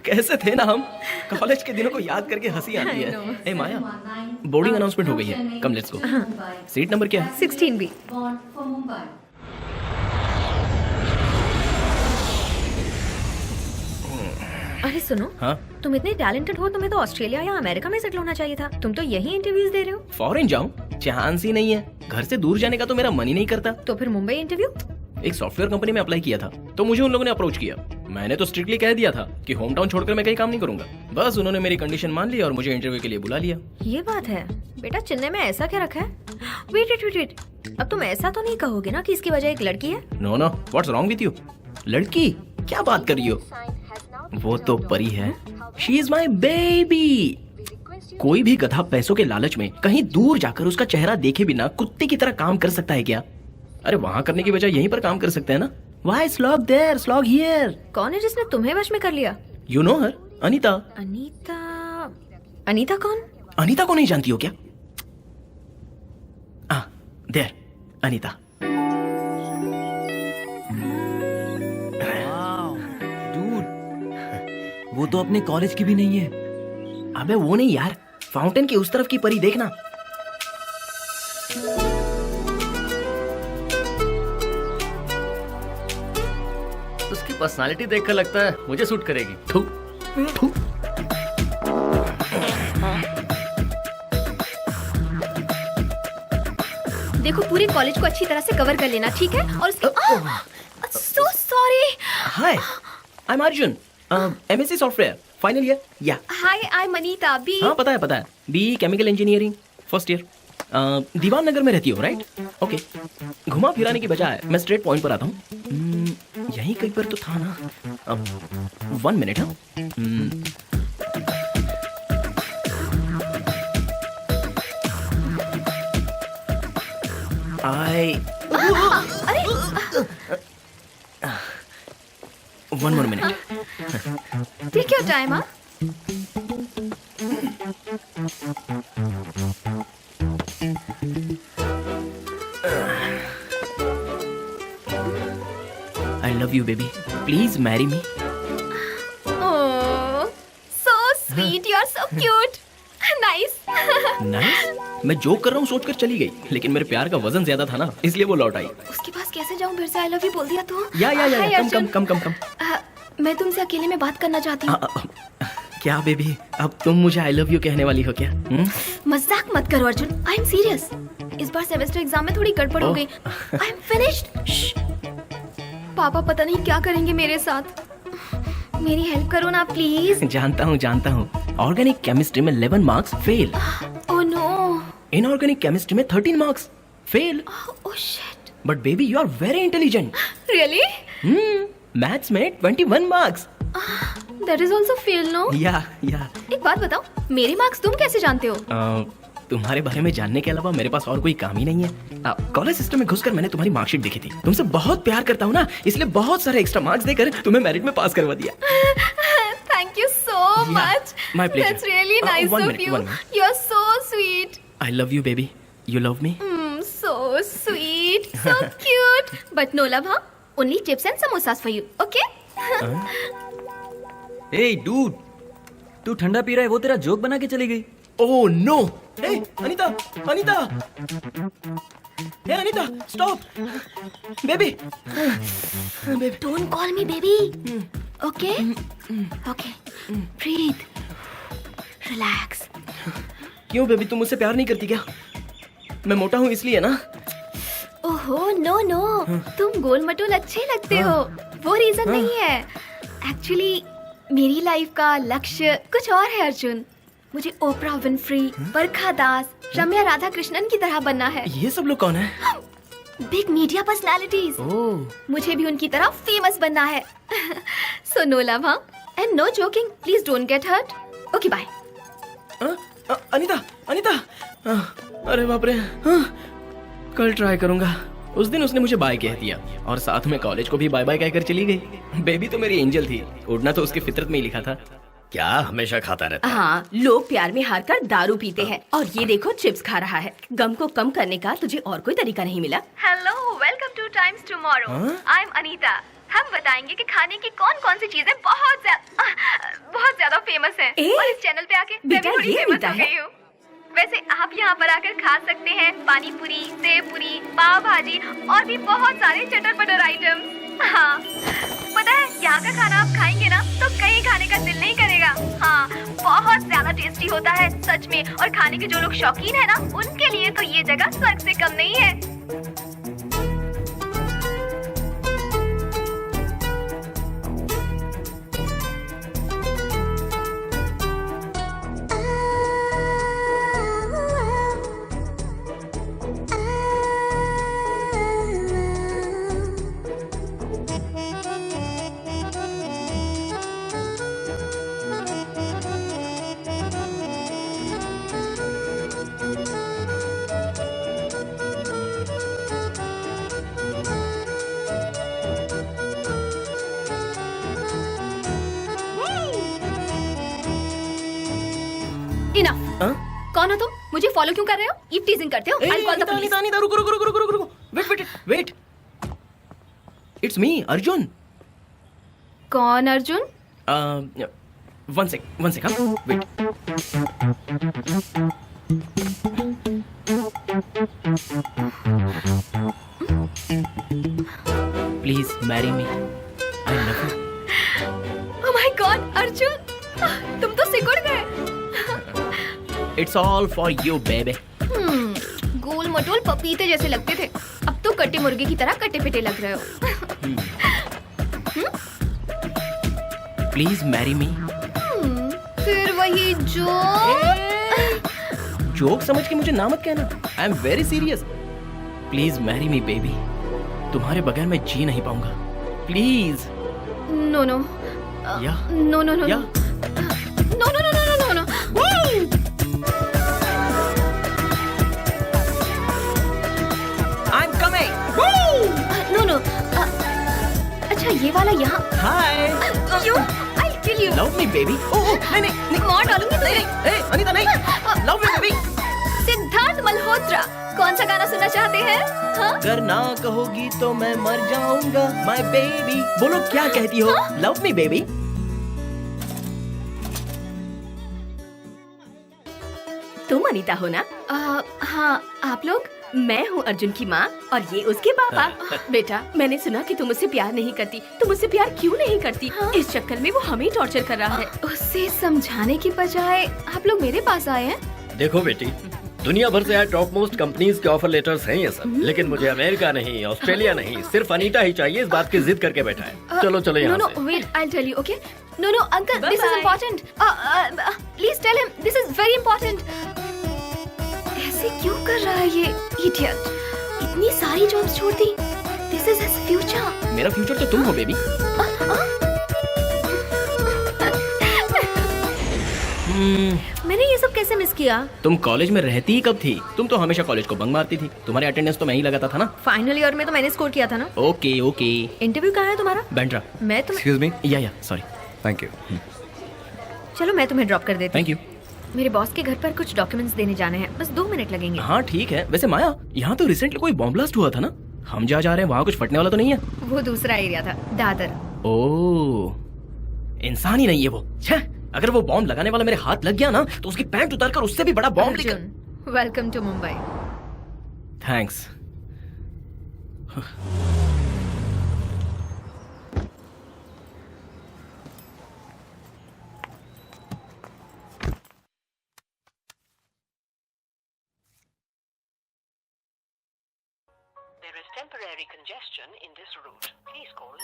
कैसे थे ना हम, कॉलेज के दिनों को याद करके हंसी आती है। ए माया, बोर्डिंग अनाउंसमेंट हो गई है, come let's go. Seat number क्या है? 16B। अरे सुनो, हाँ तुम इतने टैलेंटेड हो, तुम्हें तो ऑस्ट्रेलिया या अमेरिका में सेटल होना चाहिए था। तुम तो यही इंटरव्यूज दे रहे हो। फॉरेन जाऊं? चांस ही नहीं है। घर से दूर जाने का तो मेरा मन ही नहीं करता। तो फिर मुंबई इंटरव्यू? एक सॉफ्टवेयर कंपनी में अप्लाई किया था, तो मुझे उन लोगों ने अप्रोच किया। मैंने तो स्ट्रिक्टली कह दिया था कि होम टाउन छोड़कर मैं कहीं काम नहीं करूंगा। बस उन्होंने मेरी कंडीशन मान ली और मुझे इंटरव्यू के लिए बुला लिया। ये बात है। बेटा चेन्नई में ऐसा क्या रखा है? वेट वेट वेट वेट, अब तुम ऐसा तो नहीं कहोगे ना कि इसकी वजह एक लड़की है? No no, what's wrong with you? लड़की? क्या बात कर रही हो? वो तो परी है। She is my baby. कोई भी गधा पैसों के लालच में कहीं दूर जाकर उसका चेहरा देखे बिना कुत्ते की तरह काम कर सकता है क्या? अरे वहाँ करने की बजाय यहीं पर काम कर सकते हैं ना। Why slog there, slog here? कौन है जिसने तुम्हें वश में कर लिया? You know her, Anita. Anita? Anita कौन? अनीता को नहीं जानती हो क्या? there, अनीता। डूड, वो तो अपने कॉलेज की भी नहीं है। अबे वो नहीं यार, फाउंटेन की उस तरफ की परी देखना। उसकी पर्सनालिटी देखकर लगता है मुझे सूट करेगी। थू, थू। देखो पूरे कॉलेज को अच्छी तरह से कवर कर लेना, ठीक है? और उसके so sorry. Hi, I am Arjun, MSc software final year. या hi, I am Anita. B? हाँ पता है। B chemical engineering first year. Diwan Nagar में रहती हो राइट? ओके। घुमा फिराने की बजाय मैं स्ट्रेट पॉइंट पर आता हूँ। यही कहीं पर तो था ना। 1 मिनट। हाँ I 1 more minute। Take your time. हाँ I love you baby, please marry me। Oh, so sweet, you are so cute, nice। Nice? मैं जोक कर रहा हूँ सोचकर चली गई, लेकिन मेरे प्यार का वजन ज्यादा था ना, इसलिए वो लौट आई। उसके पास कैसे जाऊँ? फिर से आई लव यू बोल दिया तो। या Hi, अर्जुन। कम। मैं तुमसे अकेले में बात करना चाहती हूँ। क्या बेबी, अब तुम मुझे आई लव यू कहने वाली हो क्या? मजाक मत करो अर्जुन, आई एम सीरियस। इस बार सेमेस्टर एग्जाम में थोड़ी गड़बड़ हो गई। I am finished. पापा पता नहीं क्या करेंगे मेरे साथ। मेरी हेल्प करो ना प्लीज। जानता हूँ। ऑर्गेनिक केमिस्ट्री में 11 marks fail. Oh no. Inorganic chemistry में 13 marks fail. Oh shit. But baby you are very intelligent. Really? Maths में 21 marks. That is also fail no? या एक बात बताओ, मेरे मार्क्स तुम कैसे जानते हो? तुम्हारे बारे में जानने के अलावा मेरे पास और कोई काम ही नहीं है। कॉलेज सिस्टम में घुसकर मैंने तुम्हारी मार्कशीट देखी थी। तुमसे बहुत प्यार करता हूँ ना, इसलिए बहुत सारे एक्स्ट्रा मार्क्स देकर तुम्हें मेरिट में पास करवा दिया। Thank you so much. My pleasure. That's really nice one of minute, you. one minute. You're so sweet. I love you baby. You love me? So sweet, so cute. But no love, huh? Only chips and samosas for you. Okay? A dude, तू ठंडा P रहा है, वो तेरा joke बना के चली गई। Oh no! Hey, Anita! Hey, Anita, stop! Baby! Baby. Don't call me baby. Okay? Okay. Breathe. Relax. क्यों बेबी, तुम मुझसे प्यार नहीं करती क्या? मैं मोटा हूँ इसलिए ना? ओहो नो, तुम गोल मटोल अच्छे लगते हो, वो रीजन नहीं है। एक्चुअली मेरी लाइफ का लक्ष्य कुछ और है अर्जुन। मुझे ओपरा विनफ्री, बरखा दास, रम्या राधा कृष्णन की तरह बनना है। ये सब लोग कौन है? Big media personalities. मुझे भी उनकी तरह फेमस बनना है। So no love and no joking, please don't get hurt. Okay bye. Anita! अरे बाप रे, कल ट्राई करूंगा। उस दिन उसने मुझे बाय कह दिया और साथ में कॉलेज को भी बाय बाय कहकर चली गई। बेबी तो मेरी एंजल थी, उड़ना तो उसकी फितरत में ही लिखा था। क्या हमेशा खाता रहता है? हाँ, लोग प्यार में हार कर दारू पीते हैं और ये देखो चिप्स खा रहा है। गम को कम करने का तुझे और कोई तरीका नहीं मिला? Hello, welcome two times tomorrow. I am Anita. हम बताएंगे कि खाने की कौन कौन सी चीजें बहुत ज्यादा फेमस हैं। ए, और इस चैनल पे आके मैं भी बेटा, थोड़ी ये फेमस मीठा हो है। गई हूँ। वैसे आप यहाँ पर आकर खा सकते हैं पानी पूरी, सेव पूरी, पाव भाजी और भी बहुत सारे चटर पटर आइटम। हाँ, पता है यहाँ का खाना आप खाएंगे ना तो कहीं खाने का दिल नहीं करेगा। हाँ, बहुत ज्यादा टेस्टी होता है सच में। और खाने के जो लोग शौकीन है ना, उनके लिए तो ये जगह स्वर्ग से कम नहीं है। इनफ। हाँ? कौन हो तुम? मुझे फॉलो क्यों कर रहे हो? ईव टीजिंग करते हो? I'll call the police. Anita, रुको रुको रुको रुको रुको रुको। वेट। It's me, Arjun. कौन अर्जुन? वन सेक, हाँ, wait. Please marry me, I love you. Oh my God Arjun, तुम तो सिकुड़ गए। It's all for you baby. गोल मटोल पपीते जैसे लगते थे, अब तो कटे मुर्गे की तरह कटे पिटे लग रहे हो। प्लीज मैरी मी। फिर वही जो जोक समझ के मुझे ना मत कहना, I am very serious. Please marry me baby, तुम्हारे बगैर मैं जी नहीं पाऊंगा, प्लीज। नो नो या नो नो नो या no no no no no no. I am coming. No no. अच्छा ये वाला यहाँ। Hi, you I kill you. Love me baby. Oh नहीं, मार डालूंगी तुझे। ए अनीता नहीं, love me baby. Siddharth Malhotra, कौन सा गाना सुनना चाहते हैं? हाँ? अगर ना कहोगी तो मैं मर जाऊंगा, माय बेबी। बोलो क्या कहती हो? Love me baby. तुम अनीता हो ना? हाँ, आप लोग? मैं हूँ अर्जुन की माँ और ये उसके पापा। बेटा, मैंने सुना कि तुम उससे प्यार नहीं करती। तुम उससे प्यार क्यों नहीं करती? इस चक्कर में वो हमें टॉर्चर कर रहा है। उससे समझाने की बजाय आप लोग मेरे पास आए हैं। देखो बेटी, दुनिया भर से टॉप मोस्ट कंपनीज के ऑफर लेटर्स हैं ये सब, लेकिन मुझे अमेरिका नहीं, ऑस्ट्रेलिया नहीं, सिर्फ अनीता ही चाहिए। इस बात की जिद करके बैठा है। चलो चलो यहाँ नो से। No wait, I tell you, okay? No uncle, Bye this is bye. Important. Please tell him this is very important. ऐसे क्यों कर रहा है ये इडियट? इतनी सारी जॉब्स छोड़ दी। This is his future. मेरा फ्यूचर तो तुम हो बेबी। मैंने ये सब कैसे मिस किया? तुम कॉलेज में रहती ही कब थी? तुम तो हमेशा कॉलेज को बंक मारती थी। तुम्हारे अटेंडेंस तो मैं ही लगाता था ना। फाइनल ईयर में तो मैंने स्कोर किया था ना। Okay okay. इंटरव्यू कहाँ है तुम्हारा? बैंड्रा। मैं तुम्हें एक्सक्यूज मी, या सॉरी। Thank you. चलो मैं तुम्हें ड्रॉप कर देती हूँ। Thank you. मेरे बॉस के घर पर कुछ डॉक्यूमेंट्स देने जाने हैं, बस 2 मिनट लगेंगे। हाँ ठीक है। वैसे माया, यहाँ तो रिसेंटली कोई बॉम्ब ब्लास्ट हुआ था ना? हम जहाँ जा रहे हैं वहाँ कुछ फटने वाला तो नहीं है? वो दूसरा एरिया था, दादर। ओह, इंसान ही नहीं है वो। छह, अगर वो बॉम्ब लगाने वाला मेरे हाथ लग गया ना तो उसकी पैंट उतार कर उससे भी बड़ा बॉम्ब लेकर। Arjun, welcome to Mumbai. Thanks. There is temporary congestion in this route. Please call.